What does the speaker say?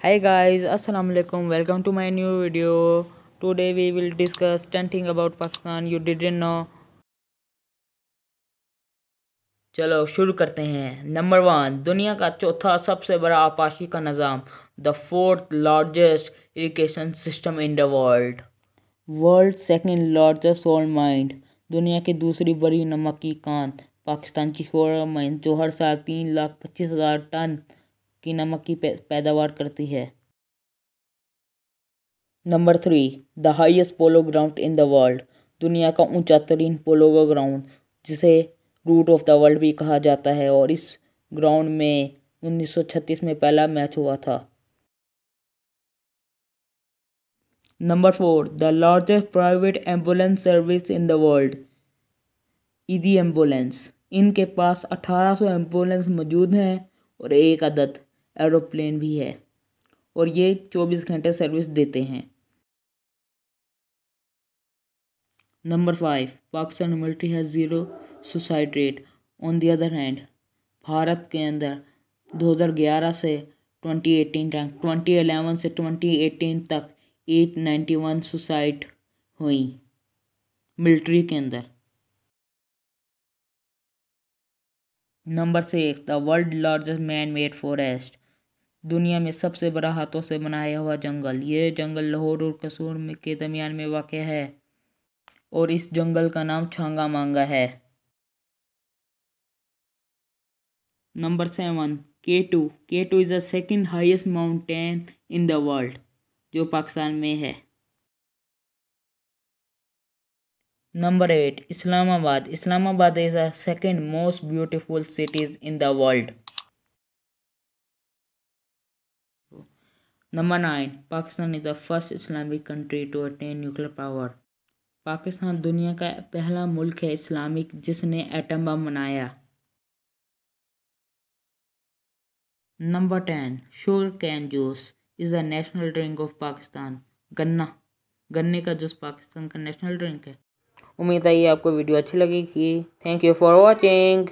Hi guys, Assalamu alaikum. Welcome to my new video. Today we will discuss 10 things about Pakistan you didn't know. चलो शुरू करते हैं। Number 1, दुनिया का चौथा सबसे बड़ा आपाशी का निज़ाम, the fourth largest irrigation system in the world. World second largest soul mind, दुनिया की दूसरी बड़ी नमक की कान, पाकिस्तान की शोर माइंड जो हर साल 3,25,000 टन की नमक की पैदावार करती है। Number 3, the highest polo ground in the world, दुनिया का ऊंचा तरीन पोलो ग्राउंड जिसे रूट ऑफ द वर्ल्ड भी कहा जाता है, और इस ग्राउंड में 1936 में पहला मैच हुआ था। Number 4, the largest private ambulance service in the world, ईदी एम्बुलेंस। इनके पास 1800 एम्बुलेंस मौजूद हैं और एक अदद एरोप्लेन भी है, और ये 24 घंटे सर्विस देते हैं। Number 5, Pakistan military has zero suicide rate. On the other hand, Bharat के अंदर 2011 से 2011 से 2018 तक 891 सुसाइड हुई मिलिट्री के अंदर। Number 6, the world largest man made forest, दुनिया में सबसे बड़ा हाथों से बनाया हुआ जंगल। ये जंगल लाहौर और कसूर के दरमियान में वाक़ है, और इस जंगल का नाम छांगा मांगा है। Number 7, K2 is the second highest mountain in the world, जो पाकिस्तान में है। Number 8, Islamabad is the second most beautiful cities in the world. Number 9, Pakistan is the first Islamic country to attain nuclear power, Pakistan दुनिया का पहला मुल्क है इस्लामिक जिसने atom bomb बनाया। Number 10, sugar cane juice is the national drink of Pakistan, गन्ने का juice Pakistan का नेशनल ड्रिंक है। उम्मीद है ये आपको वीडियो अच्छी लगेगी। Thank you for watching.